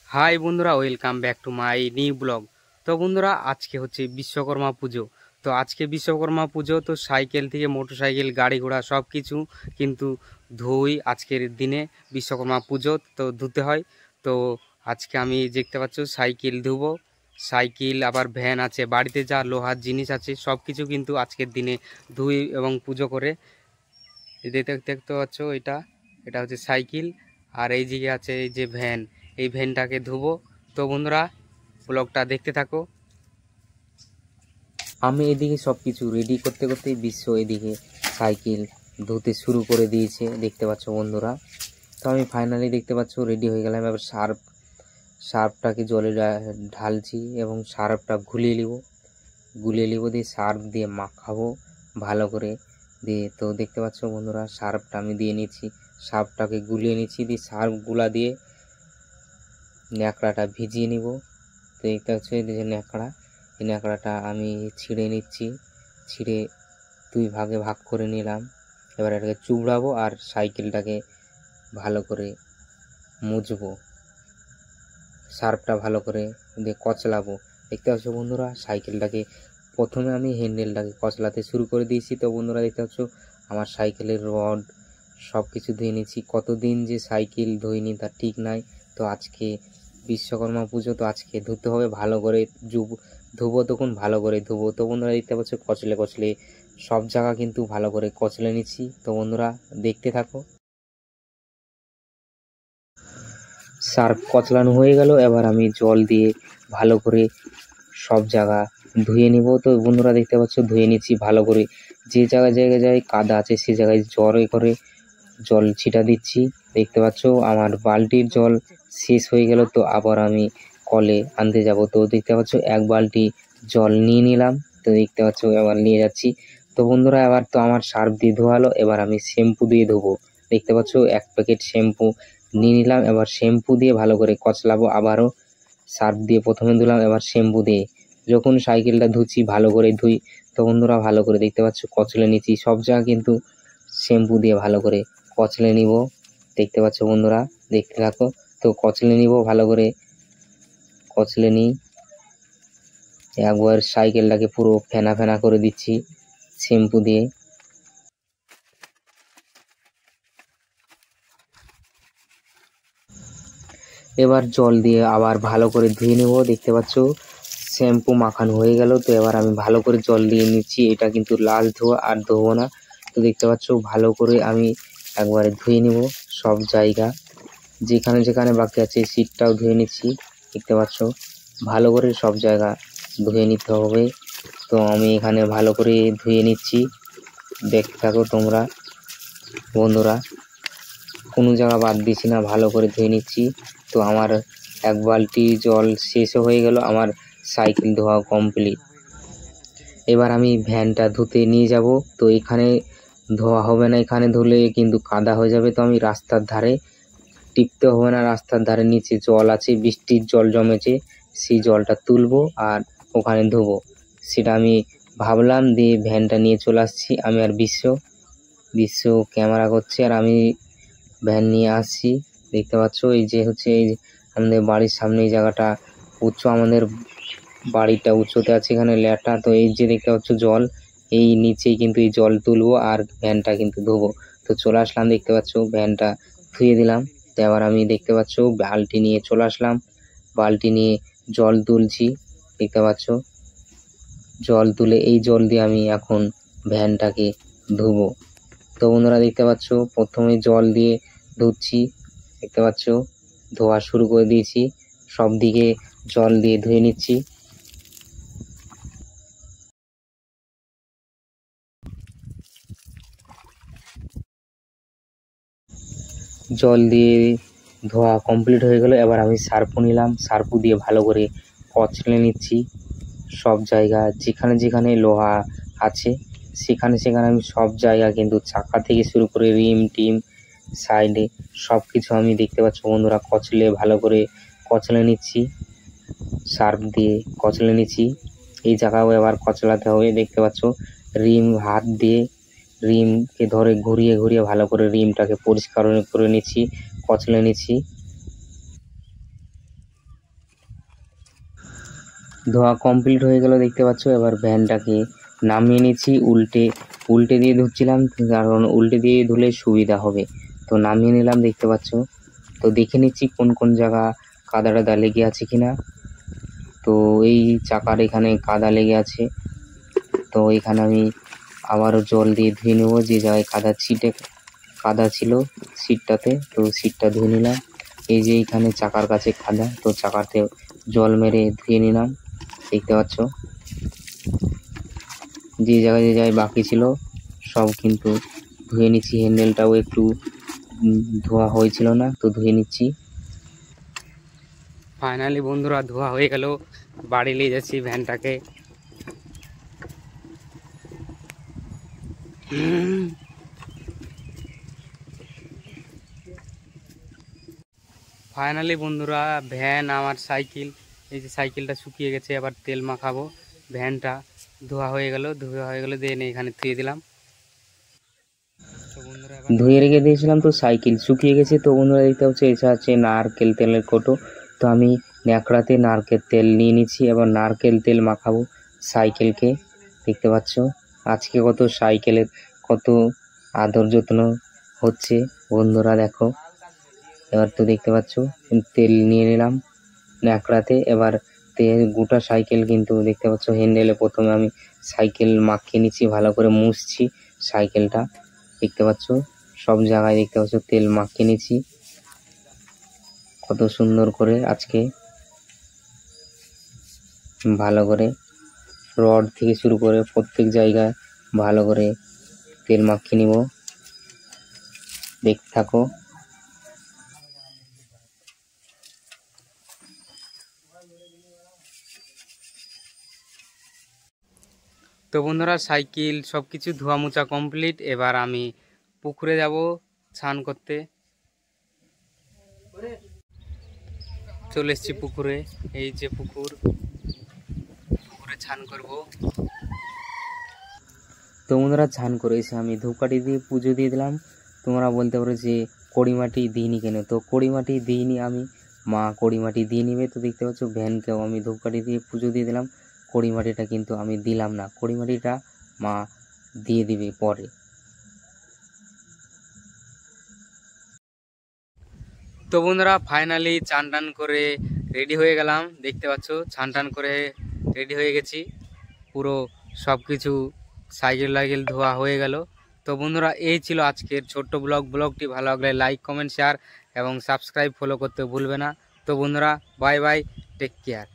High বন্ধুরা, welcome back to my new blog. তো বন্ধুরা, আজকে হচ্ছে বিশ্বকর্মা পুজো। তো আজকে বিশ্বকর্মা পুজো, তো সাইকেল থেকে মোটর সাইকেল, গাড়ি ঘোড়া সব কিছু কিন্তু ধুই আজকের দিনে। বিশ্বকর্মা পুজো তো ধুতে হয়। তো আজকে আমি দেখতে পাচ্ছ সাইকেল ধুবো। সাইকেল আবার ভ্যান আছে, বাড়িতে যা লোহার জিনিস আছে সব কিছু কিন্তু আজকের দিনে ধুই এবং পুজো করে। দেখতে দেখতে পাচ্ছ, এটা এটা হচ্ছে সাইকেল। আর এই দিকে আছে এই যে ভ্যান, এই ভ্যানটাকে ধুবো। তো বন্ধুরা, ব্লগটা দেখতে থাকো। আমি এদিকে সব কিছু রেডি করতে করতে বিশ্ব এদিকে সাইকেল ধুতে শুরু করে দিয়েছে, দেখতে পাচ্ছ বন্ধুরা। তো আমি ফাইনালি দেখতে পাচ্ছ রেডি হয়ে গেলাম। এবার সার্ফটাকে জলে ঢালছি এবং সার্ফটা গুলিয়ে নিব দিয়ে সার্ফ দিয়ে মাখাবো ভালো করে দিয়ে। তো দেখতে পাচ্ছ বন্ধুরা, সার্ফটা আমি দিয়ে নিচ্ছি, সার্ফটাকে গুলিয়ে নিচ্ছি দিয়ে সার্ফ গুলা দিয়ে ন্যাকড়াটা ভিজিয়ে নিব। তো দেখতে পাচ্ছ এই যে ন্যাকড়া, এই ন্যাকড়াটা আমি ছিঁড়ে নিচ্ছি, ছিঁড়ে দুই ভাগে ভাগ করে নিলাম। এবার এটাকে চুবড়াবো আর সাইকেলটাকে ভালো করে মুছবো, সার্ফটা ভালো করে দিয়ে কচলাবো। দেখতে পাচ্ছ বন্ধুরা, সাইকেলটাকে প্রথমে আমি হ্যান্ডেলটাকে কচলাতে শুরু করে দিয়েছি। তো বন্ধুরা দেখতে পাচ্ছ আমার সাইকেলের রড সব কিছু ধুয়ে নিচ্ছি। কতদিন যে সাইকেল ধুইনি তার ঠিক নাই। তো আজকে বিশ্বকর্মা পুজো, তো আজকে ধুতে হবে ভালো করে। ধুবো তখন ভালো করে ধুবো। তো বন্ধুরা দেখতে পাচ্ছ কচলে কচলে সব জায়গা কিন্তু ভালো করে কচলে নিচ্ছি। তো বন্ধুরা দেখতে থাকো। সার্ফ কচলানো হয়ে গেল, এবার আমি জল দিয়ে ভালো করে সব জায়গা ধুয়ে নিব। তো বন্ধুরা দেখতে পাচ্ছ ধুয়ে নিচ্ছি ভালো করে। যে জায়গায় কাদা আছে সে জায়গায় জোরে করে জল ছিটা দিচ্ছি। দেখতে পাচ্ছ আমার বালতির জল শেষ হয়ে গেল, তো আবার আমি কলে আনতে যাব। তো দেখতে পাচ্ছ এক বালতি জল নিয়ে নিলাম। তো দেখতে পাচ্ছ এবার নিয়ে যাচ্ছি। তো বন্ধুরা এবার তো আমার সার্ফ দিয়ে ধোয়ালো, এবার আমি শ্যাম্পু দিয়ে ধোবো। দেখতে পাচ্ছ এক প্যাকেট শ্যাম্পু নিয়ে নিলাম। এবার শ্যাম্পু দিয়ে ভালো করে কচলাবো। আবারও সার্ফ দিয়ে প্রথমে ধুলাম, এবার শ্যাম্পু দিয়ে যখন সাইকেলটা ধুচ্ছি ভালো করে ধুই। তো বন্ধুরা ভালো করে দেখতে পাচ্ছ কচলে নিচ্ছি সব জায়গা কিন্তু শ্যাম্পু দিয়ে ভালো করে কচলে নিব। দেখতে পাচ্ছ বন্ধুরা, দেখতে থাকো। তো কচলে নিব ভালো করে, কচলে নিই। একবার সাইকেলটাকে পুরো ফেনা ফেনা করে দিচ্ছি শ্যাম্পু দিয়ে। এবার জল দিয়ে আবার ভালো করে ধুয়ে নেব। দেখতে পাচ্ছ শ্যাম্পু মাখানো হয়ে গেল। তো এবার আমি ভালো করে জল দিয়ে নিচ্ছি, এটা কিন্তু লাস্ট ধোয়া, আর ধোবো না। তো দেখতে পাচ্ছ ভালো করে আমি একবারে ধুয়ে নেব সব জায়গা, যেখানে যেখানে বাকি আছে সিটটাও ধুয়ে নিচ্ছি। দেখতে পাচ্ছ ভালো করে সব জায়গা ধুয়ে নিতে হবে। তো আমি এখানে ভালো করে ধুয়ে নিচ্ছি, দেখতে থাকো তোমরা বন্ধুরা। কোনো জায়গা বাদ দিচ্ছি না, ভালো করে ধুয়ে নিচ্ছি। তো আমার এক বালতি জল শেষও হয়ে গেল, আমার সাইকেল ধোয়া কমপ্লিট। এবার আমি ভ্যানটা ধুতে নিয়ে যাব। তো এখানে ধোয়া হবে না, এখানে ধুলে কিন্তু কাদা হয়ে যাবে। তো আমি রাস্তার ধারে টিপতে হবে না, রাস্তার ধারে নিচে জল আছে, বৃষ্টির জল জমেছে, সেই জলটা তুলবো আর ওখানে ধোবো। সেটা আমি ভাবলাম, দিয়ে ভ্যানটা নিয়ে চলে আসছি। আমি আর বিশ্ব ক্যামেরা করছে আর আমি ভ্যান নিয়ে আসছি। দেখতে পাচ্ছ এই যে হচ্ছে এই আমাদের বাড়ির সামনে এই জায়গাটা উঁচু, আমাদের বাড়িটা উঁচুতে আছে, এখানে ল্যাটা। তো এই যে দেখতে পাচ্ছ জল, এই নিচেই কিন্তু এই জল তুলবো আর ভ্যানটা কিন্তু ধোবো। তো চলে আসলাম, দেখতে পাচ্ছ ভ্যানটা ধুয়ে দিলাম। তো এবার আমি দেখতে পাচ্ছ বালতি নিয়ে চলে আসলাম, বালতি নিয়ে জল তুলছি। দেখতে পাচ্ছ জল তুলে এই জল দিয়ে আমি এখন ভ্যানটাকে ধুবো। তো বন্ধুরা দেখতে পাচ্ছ প্রথমে জল দিয়ে ধুচ্ছি, দেখতে পাচ্ছ ধোয়া শুরু করে দিয়েছি, সব দিকে জল দিয়ে ধুয়ে নিচ্ছি। জল দিয়ে ধোয়া কমপ্লিট হয়ে গেল। এবার আমি সার্ফু নিলাম, সার্ফু দিয়ে ভালো করে কচলে নিচ্ছি সব জায়গা, যেখানে যেখানে লোহা আছে সেখানে সেখানে আমি সব জায়গা কিন্তু চাকা থেকে শুরু করে রিম টিম সাইডে সব কিছু আমি দেখতে পাচ্ছ বন্ধুরা কচলে ভালো করে কচলে নিচ্ছি, সার্ফ দিয়ে কচলে নিচ্ছি। এই জায়গাও এবার কচলাতে হবে। দেখতে পাচ্ছ রিম হাত দিয়ে রিমকে ধরে ঘুরিয়ে ঘুরিয়ে ভালো করে রিমটাকে পরিষ্কার করে নিচ্ছি, কচলে নিচ্ছি। ধোয়া কমপ্লিট হয়ে গেল দেখতে পাচ্ছ। এবার ভ্যানটাকে নামিয়ে নিচ্ছি, উল্টে দিয়ে ধুচ্ছিলাম, কারণ উল্টে দিয়ে ধুলে সুবিধা হবে। তো নামিয়ে নিলাম দেখতে পাচ্ছ। তো দেখে নিচ্ছি কোন কোন জায়গা কাদা টাদা লেগে আছে কিনা। তো এই চাকার এখানে কাদা লেগে আছে, তো এখানে আমি আবারও জল দিয়ে ধুয়ে নেব। যে জায়গায় কাদা ছিল সিটটাতে, তো সিটটা ধুয়ে নিলাম। এই যে এখানে চাকার কাছে কাদা, তো চাকাতে জল মেরে ধুয়ে নিলাম দেখতে পাচ্ছ। যে জায়গায় বাকি ছিল সব কিন্তু ধুয়ে নিচ্ছি। হ্যান্ডেলটাও একটু ধোয়া হয়েছিল না, তো ধুয়ে নিচ্ছি। ফাইনালি বন্ধুরা ধোয়া হয়ে গেল, বাড়ি নিয়ে যাচ্ছি ভ্যানটাকে। ফাইনালি বন্ধুরা ভ্যান আমার সাইকেল, এই যে সাইকেলটা শুকিয়ে গেছে, আবার তেল মাখাবো। ভ্যানটা ধোয়া হয়ে গেল দেন এখানে ধুয়ে দিলাম। ধুয়ে রেখে দিয়েছিলাম, তো সাইকেল শুকিয়ে গেছে। তো বন্ধুরা দেখতে হচ্ছে এটা হচ্ছে নারকেল তেলের কোটো। তো আমি ন্যাকড়াতে নারকেল তেল নিয়ে নিচ্ছি, এবার নারকেল তেল মাখাবো সাইকেলকে দেখতে পাচ্ছ। আজকে সাইকেলের কত আদর যত্ন হচ্ছে বন্ধুরা দেখো। এবার তো দেখতে পাচ্ছ তেল নিয়ে নিলাম ন্যাকড়াতে। এবার গোটা সাইকেল কিন্তু দেখতে পাচ্ছ হ্যান্ডেলে প্রথমে আমি সাইকেল মাখিয়ে নিচ্ছি, ভালো করে মুছছি সাইকেলটা দেখতে পাচ্ছ। সব জায়গায় দেখতে পাচ্ছ তেল মাখিয়ে নিচ্ছি কত সুন্দর করে। আজকে ভালো করে রড থেকে শুরু করে প্রত্যেক জায়গায় ভালো করে তেল মাখিয়ে নিব, দেখতে থাকো। তো বন্ধুরা সাইকেল সব কিছু ধোয়া মোছা কমপ্লিট। এবার আমি পুকুরে যাব স্নান করতে। চলে এসেছি পুকুরে, এই যে পুকুরে স্নান করব। তো বন্ধুরা স্নান করে এসে আমি ধূপকাঠি দিয়ে পুজো দিয়ে দিলাম। তোমরা বলতে পারো যে কড়িমাটি দিইনি কেন, তো কড়িমাটি দিইনি আমি, মা কড়িমাটি দিয়ে নিবে। তো দেখতে পাচ্ছ ভ্যানকেও আমি ধূপকাঠি দিয়ে পুজো দিয়ে দিলাম, কড়িমাটিটা কিন্তু আমি দিলাম না, কড়িমাটিটা মা দিয়ে দিবে পরে। তো বন্ধুরা ফাইনালি চান টান করে রেডি হয়ে গেলাম, দেখতে পাচ্ছ চান টান করে রেডি হয়ে গেছি পুরো, সব কিছু সাইকেল ধোয়া হয়ে গেল। তো বন্ধুরা এই ছিল আজকের ছোট্ট ব্লগটি ভালো লাগলে লাইক কমেন্ট শেয়ার এবং সাবস্ক্রাইব ফলো করতে ভুলবে না। তো বন্ধুরা বাই বাই, টেক কেয়ার।